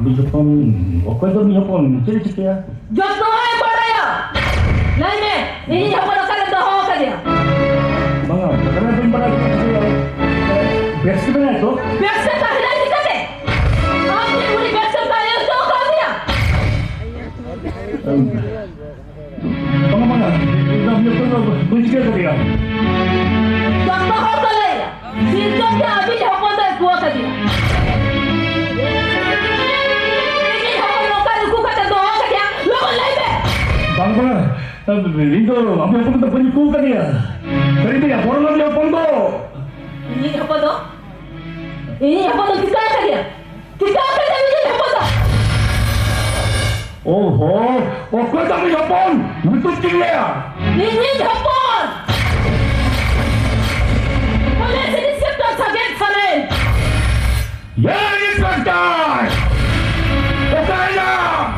Jepun, okey tu Jepun, cerita ya. Joto ay paraya. Lain ini apa nak kata dah awak dia. Bang, kerana pun pada biasa benar tu. Biasa tak ada ni kata. Apa yang boleh biasa tak ada tu kau dia. Bang mana? Dah Jepun tu cerita dia. Joto awak leh. Sinto dia habis apa dah gua kata dia. Bang, itu apa yang kita penipu kan dia? Dari dia, orang dia pondok. Ini apa tu? Ini apa tu kita kata dia? Kita apa yang ini apa tu? Oh, okey tak Jepun, betul dia. Ini Jepun. Boleh sini siapa sahaja kalian? Ya, inspektor. Okey lah.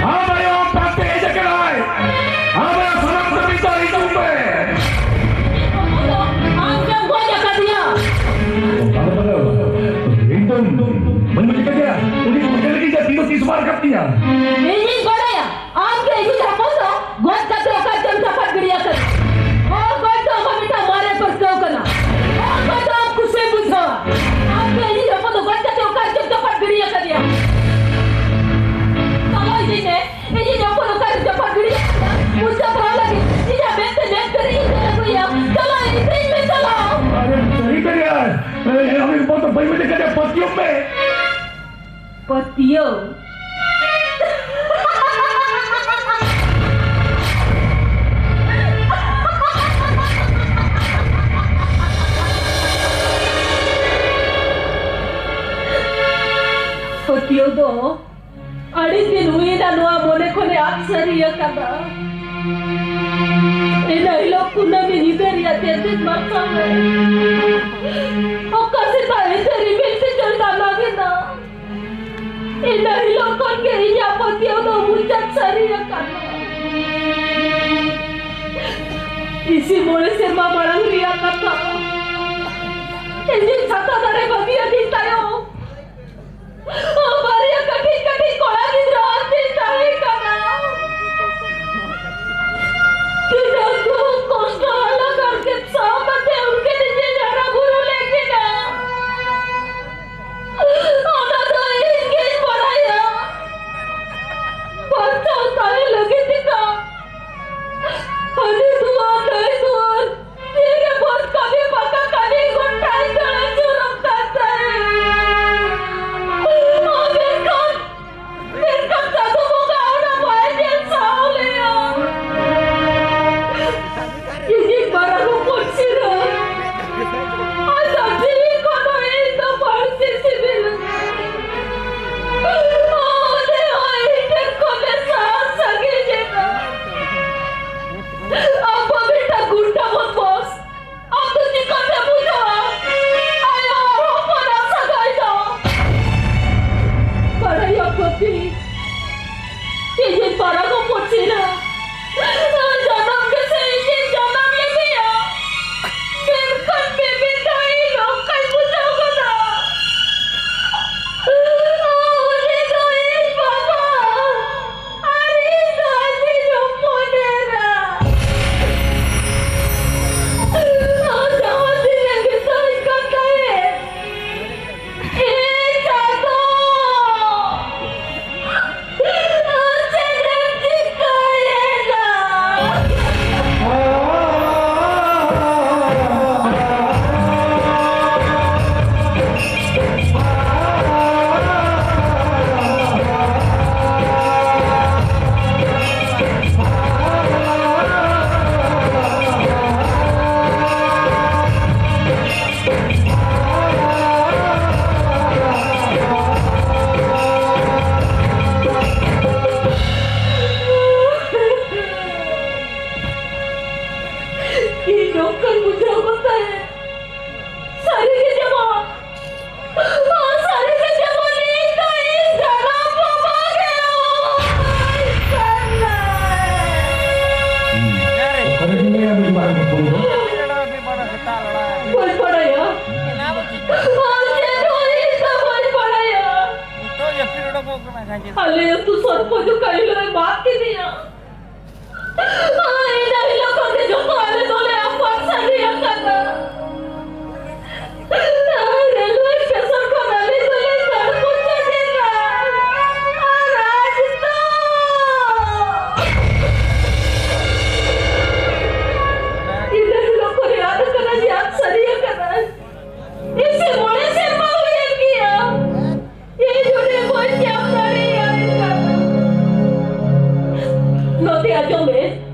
Apa yang pasti aja kelai? Apa yang senang terpisah itu be? Angkat banyak kat dia. Betul. Itu menunjukkan dia. Ini mungkin lagi dia tidur di sebar kat dia. Ini mana ya? Angkat ini apa tu? Gua kata jam dapat geria kan. Oh, gua tu apa minta mare perkau kena. Oh, gua tu aku sebut sahaja. Angkat ini apa tu? Gua kata jam dapat geria kan dia. Ini apa nak kata dapat geria? Musa berapa lagi? Ini bete geria aku ya. Kalau ini salah. Ada cerita dia. Ambil foto bayi dia kata patium be. Patio. Patio do. Adin huई ना नुआ मोने को ने अक्सर ये कदा इन्हें लोग कुन्ना में निधर या तेरे मरता है और कैसे तारे तेरी मिलते चलता लगे ना इन्हें लोग कौन के यहाँ पतियों तो मुझे सारी ये कदा इसी मोने से माँ बड़ा रिया कदा इन्हें छाता दरे बदिया दिखता है हमारे यहाँ कटी कोड़ा की रात दिखता है कदा किधर को कष्ट वाला करके सामने उनके नीचे जाना गुरु लेके ना आना तो इनके पढ़ाया बच्चा तारे लगे दिखा हनी दुआ नहीं दुआ तेरे बहुत कभी पका कभी गुंडाई गले चुरम करता है Hal yang tu sorpo jo kailo hai baat ki diya. Ini लोगों के जो काले बोले आप सही करना रेलवे स्टेशन को नली गली कर पूछे देगा आज तो इधर लोग को याद करना याद सही करना इसे मोड़े से मालूम किया ये जुड़े कोई क्या नहीं आएगा नोटिया जो में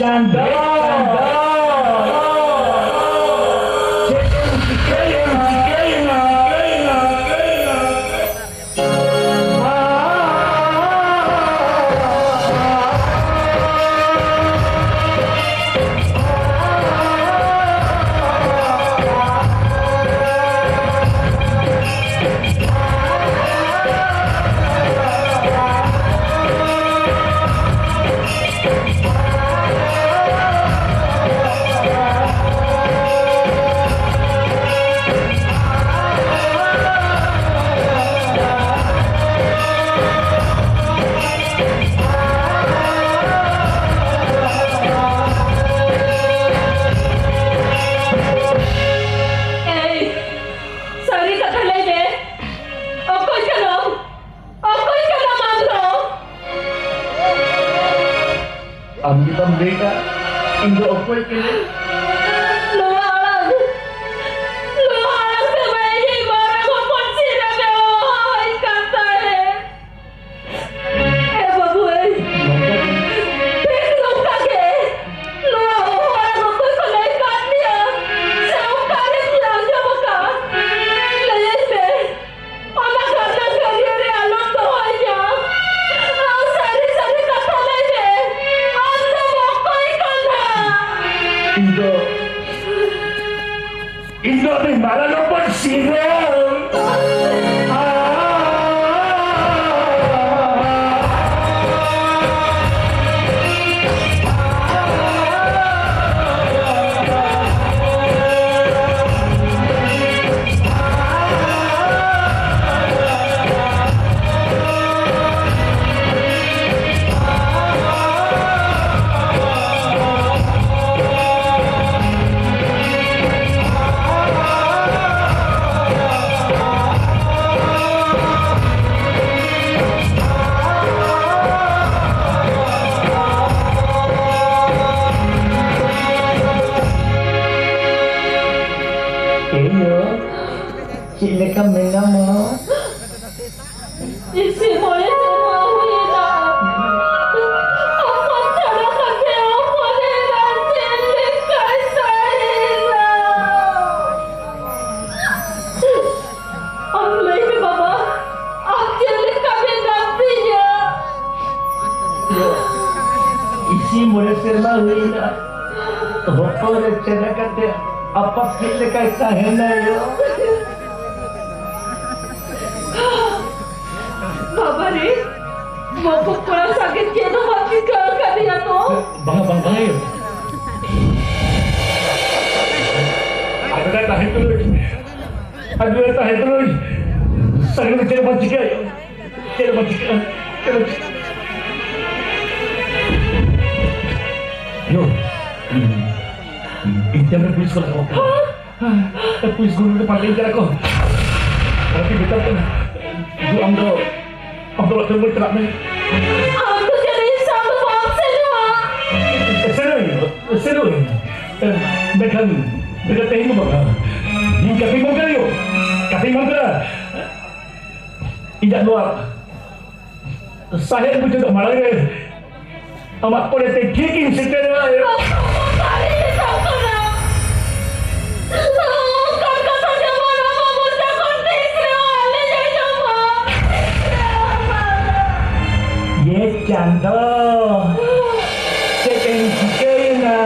Canda. Ambil mereka Indo apa ini? Lu halang sebaiknya barang kompon sirap ya oh kata babu Peklo kage lu orang aku kolaikan dia saya kare bilang jawab ka lele ona kata kare re alon to aja sari kata lele anda mokoi kana Indo ni malah lupa siram. Cik kami nama isi boleh mau ya apa cara kata apa dia cilik saya Allah ini baba आप cilik kami nantinya isi boleh serba huई ना और चला करते apa kita kata hendak yo बाबा रे वो बड़ा sakit KIA तो बाकी कर दिया तो bang yo ada tahan terus saya nak cari baju yo yo Jangan puisi kalau kau. Puisi guru depan lingkar aku. Tapi betul kan? Guru amdo temu terap ni. Aku jadi sama bangsa semua. Seru. Mereka tahu apa? Ini kafe mangga yo. Kafe mangga. Tidak luar. Saya pun juga malah ni. Amat politik kicking sekarang yo. Canda, saya kena.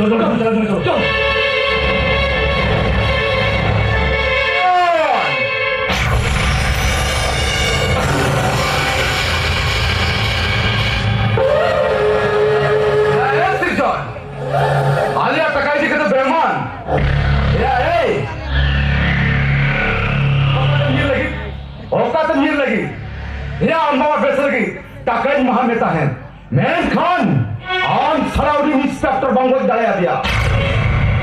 चलो चलो चलो चलो आलिया टकायची कसं बेमान औकात मीर लगी या अम्मा base लगी टकाई महानेता है मैन खान आन सराउडी इंस्पेक्टर बंगोज दाया दिया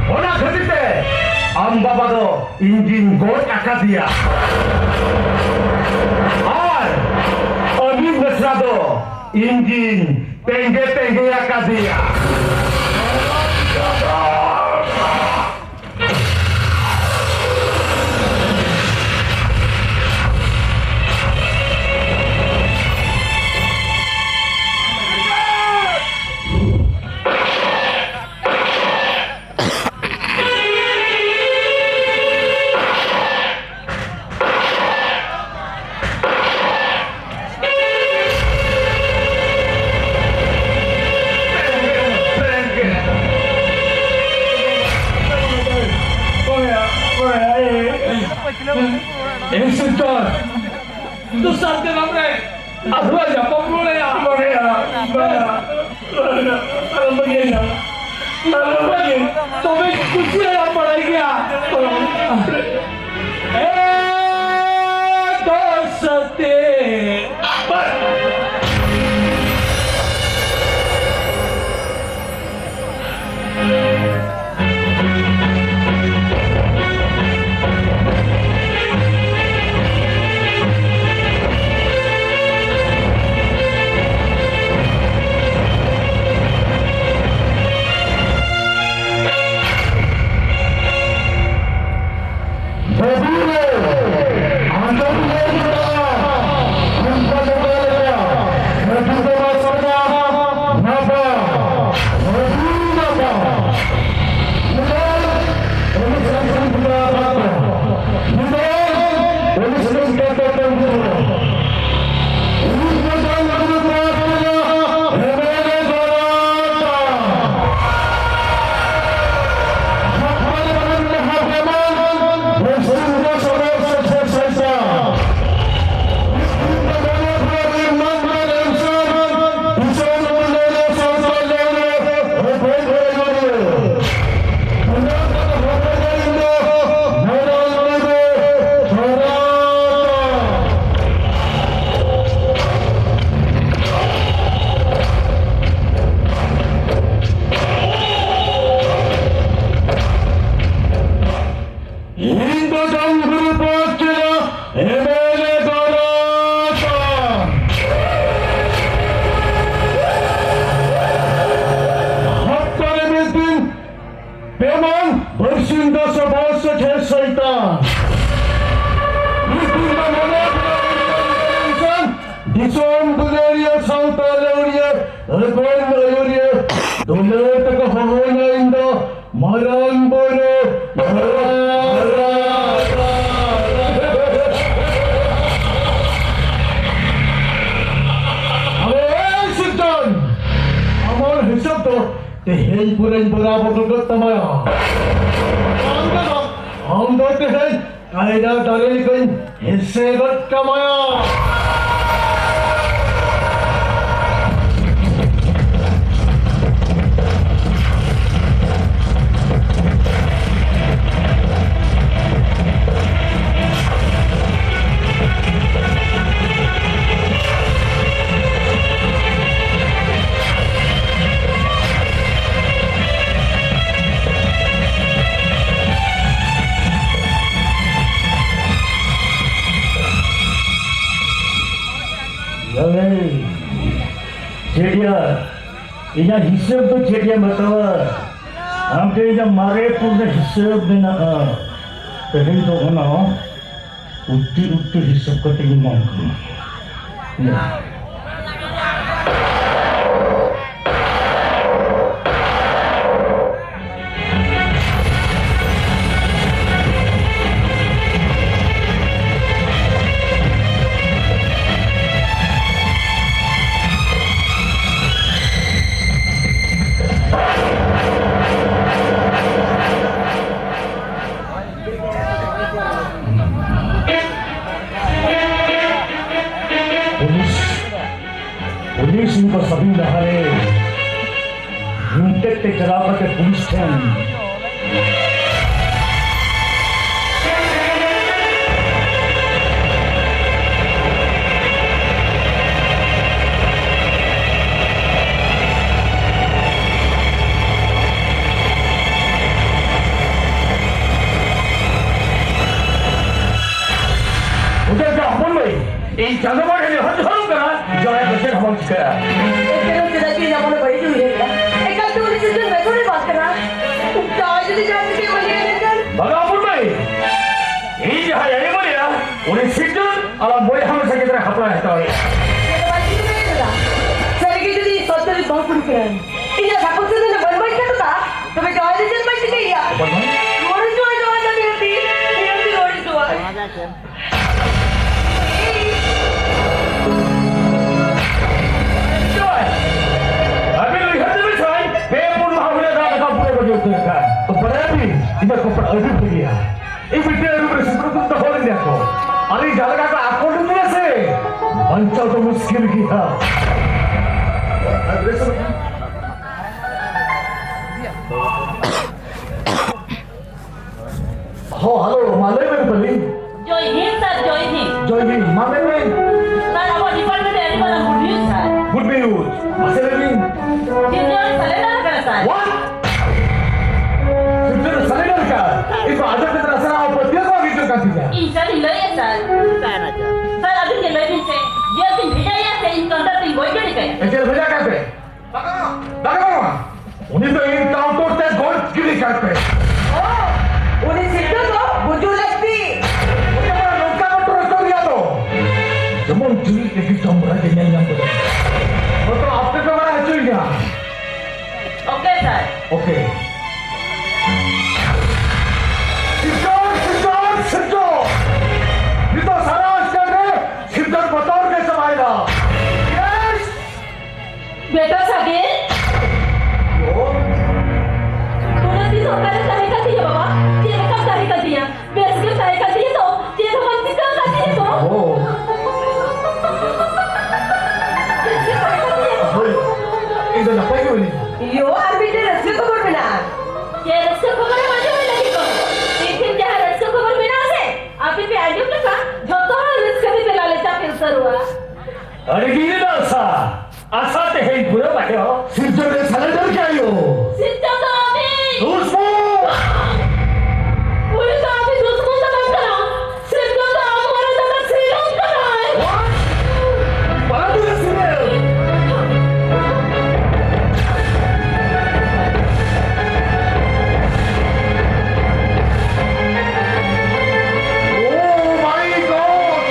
होना खरीदते अम्बा बादो इंजिन गोट एका दिया और अमीर मिश्रा दो इंजिन पेंगे पेंगे एका दिया तू सांगते ना रे आजूबाजूला पकडूया तो मैं कुछ नहीं पढ़ाई गया दोस्ते इना हिसाब तो चेटिया बतावा हम के इना मारे पूरे हिसाब देना तो हम तो होना उट्टी उट्टी हिसाब करते ही मांग Hindi hari. Hintek te jala ke pulis ten. Udah apa nih? Ini jangan makan ini hot hot kan? Jangan kerja kamu juga. एकरो चिदा की ना बोले बड़ी हुई है एक तो उन्हें चिदा मैं थोड़ी बात करा तो आज भी जान के बोले कर Bagaimana pun baik. Ini jahaya ini boleh ya. Udah situ, alam boleh ham sakit terang apa ya tahu. ये बात ही नहीं है सर की जदी सोचते बहुत कुछ कर ये सब कुछ ने बनवाई करता तो मैं कॉलेज में बैठ गई या रोड जो आजा नहीं होती रोड जो Habis lihat tu macam, pun mahu nak kau boleh bagi utara kan. Tu berarti ini kau perlu pergi ya. Ini dia bersifat tu tak boleh dia kau. Ali jalan kau aku dulu ni se. Bancau tu muskil kita. Oh, halo, malay berbeli. Joy Hind sir Joy Hind Joy ni, mana ni? sir our department है any वाला good news sir Good news. Masih lagi. Children surrender करा sir What? Sudah surrender kan? Itu aja kita rasa apa dia kau gitu kan tidak? इंसान हिला है sir अभी के लेकिन से ये दिन भेजा या से इनकाउंटर पे वही के निकले Ejel beja kape? Bagaimana? Ini tu encounter te gold kiri kape. उन्हें सिद्धो तो बुझू लगती Ini mana luka motor tu dia tu? Semua curi lagi campur aja yang betul. Betul apa tu mana curinya? Okay sir Okay. Sidor. Itu salah sekali. Sidor betul ke semaida? Yes. बेटा सागिर तूने भी सरकार ने सहाय कर दिया बाबा ये कब सहाय कर दिया बेस के सहाय कर दिया तो ये तो हम कितना कर दिए तो Oh. कैसे सहाय कर दिया Itu apa ini? यो आर्बिटर रस्ते को बोल बिना ये रस्ते को बोले मजे में लगी को लेकिन क्या रस्ते को बोल बिना से आप पे आगे का जो तो रिस्क भी पेला लेता फिर सर हुआ अरे गिरी ना सा. Asal teh hei pura pakai ho. Sidor de surrender kya yo? सिद्धा तो अभी Dusmo. पुलिस तो अभी दुश्मन से बात करा सिद्धा तो हमारा दादा श्रीलंका का है Para tu sini. Oh my God.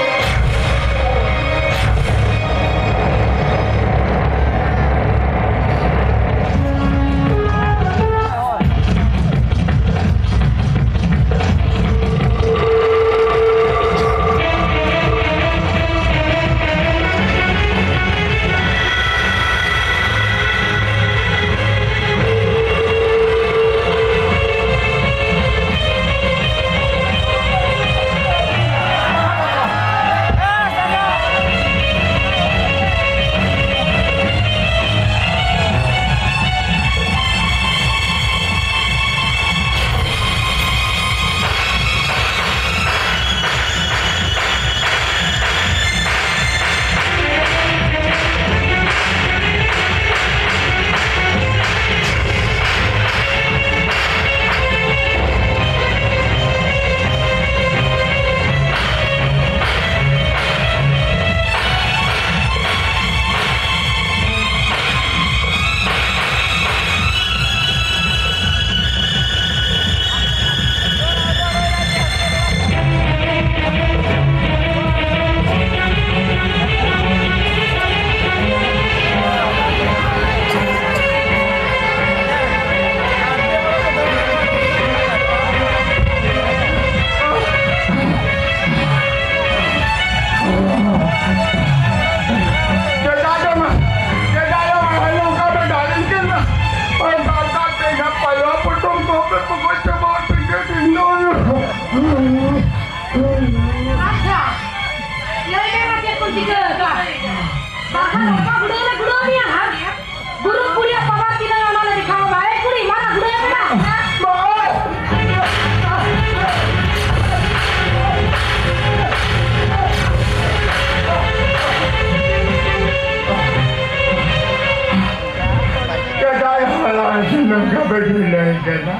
kena.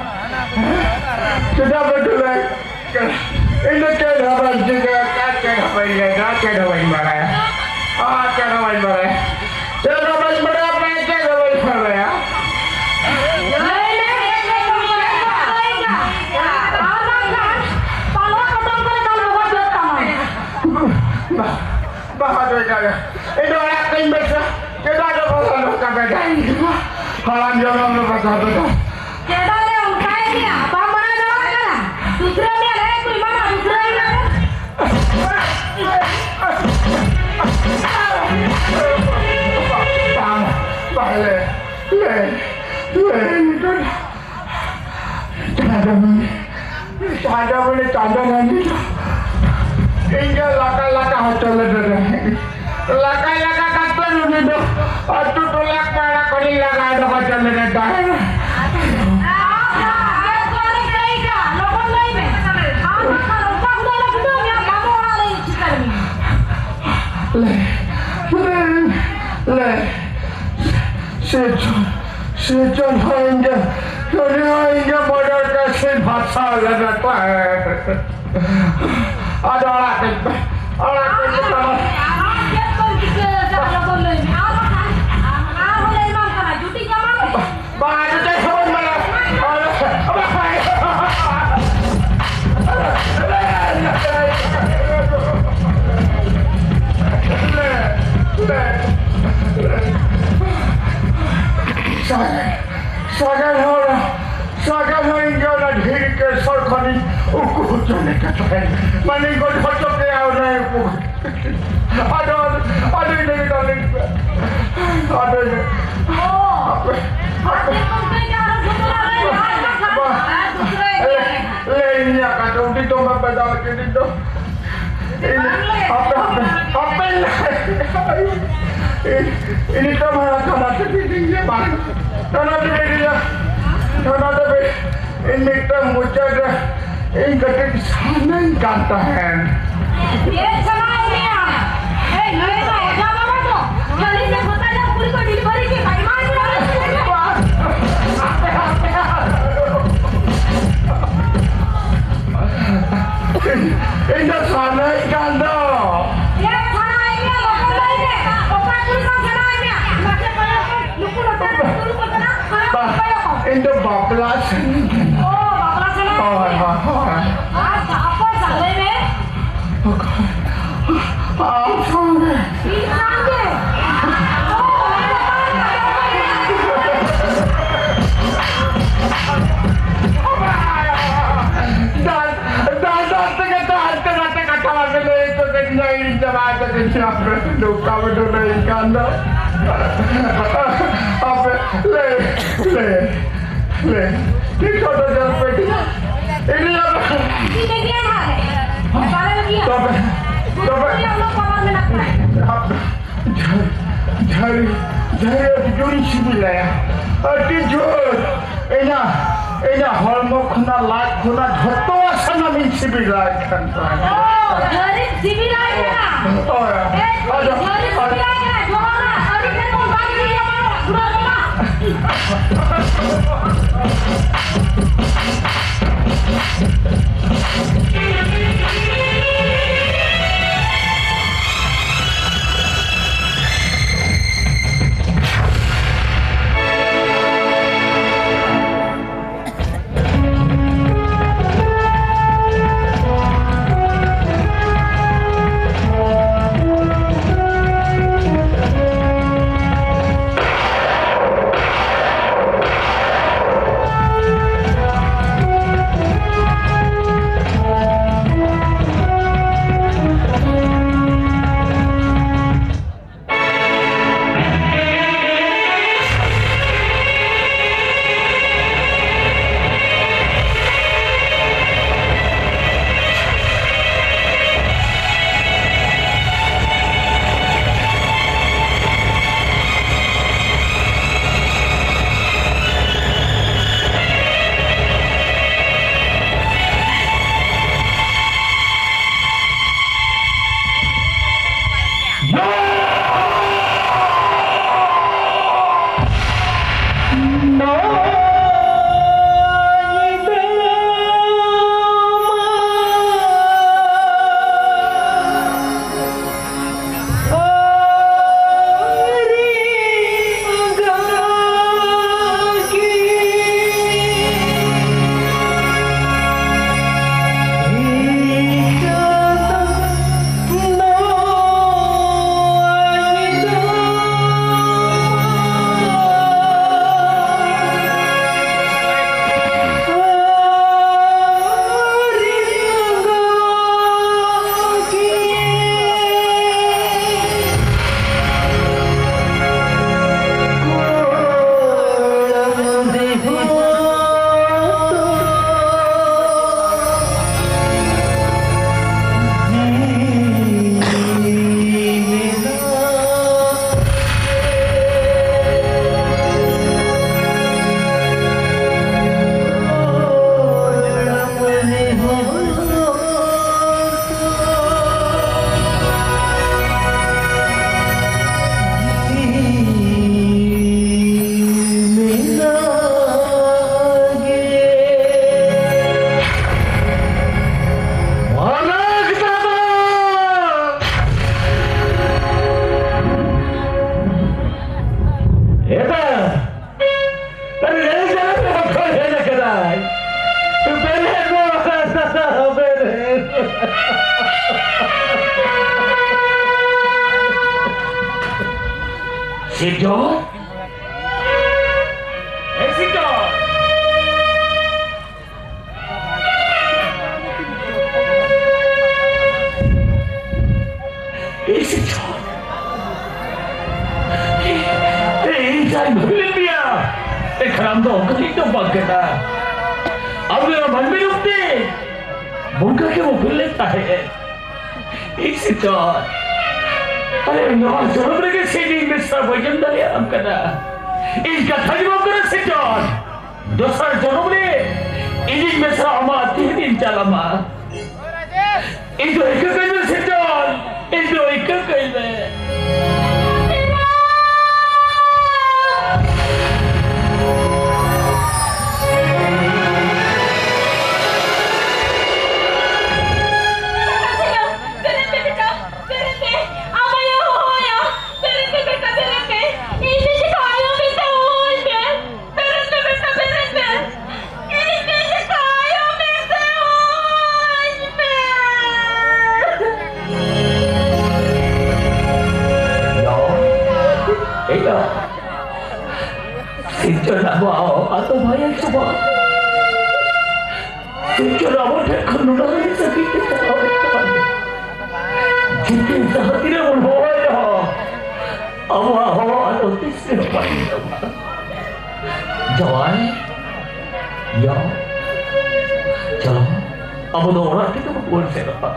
Sudah betul kena. Ini kena apa juga kena apa ini kena apa ini mana ya? Kena apa ini mana? Kena apa ini mana apa kena apa ini mana ya? Bahadur kaya. Itu orang kain besar. Kita ada pasal kata kain. Halam jangan lupa satu dah. Kita ada yang kain ni, apa mana dah kan? Dusra ni ada, कोई mana dusra ni ada? Balik, itu. Ada boleh tanda nanti. Hingga laka-laka hotel ada. Laka-laka kata dulu tu. Atu tolak para kuning laka ada hotel ada. Le, sejon hingga modal kasih pasal ada apa? Ada orang kita. Bahagia saya pun malah. Sagar hingga nak diri ke sorkani ukur jangan katakan. Mana kau hocok ke orang itu. Ada ini dalam. Ada ini. Ini kata undi tu membaca kini tu. Ini tu mana tanah tertinggi mana? Tanah tertinggi. Tanah tertinggi. Ini tu muncul dah. Ini kata di sana yang kata hen. ये समय में आ ए नरे का जा बाबा तो जल्दी से बता दे पूरी को डिलीवरी की भाई मान Ini sana yang kata. ये खाना आएंगे लोगों को लेके ओपा पूरी का खाना आएंगे मजे पड़ा लुकु लुकु लुकु को ना खाना पड़ा Ini bablas. ओ बाबा खाना आज apa साले में Ini apa? ini dia hal है lagi ya ये हम लोग पावर में लगता है Jari juri sibila ya. Jujur, ina hormon kena light kena jatuh sana min sibila kan. oh dari sini lagi ना Oh ya. dari sini lagi ना जो ना अभी मैं तो बात नहीं है मारो सुनो ना Sidon? Sidon! Sidon! Insan beliin dia. Karam to kali to पक गया. अब मेरा मन में रुकते. बुंका के वो फिर लेता है. Sidon. अरे यहाँ जरूर के सीधी में सब वजन डाले हम करना. इनका तजुर्बा करो Sidon. दोसर जरूर ने इन्हीं में से हमारा 3 दिन चला माँ. इनको एक कहीं Sidon. इनको एक कहीं Sidon mau atau bayar coba. Sidon mau tekan nunari sakit kita awal. Jika sahaja tidak berbawa ya, awal atau tisir bayar. Jawai, ya, jalan. Abu doa kita bukan siapa.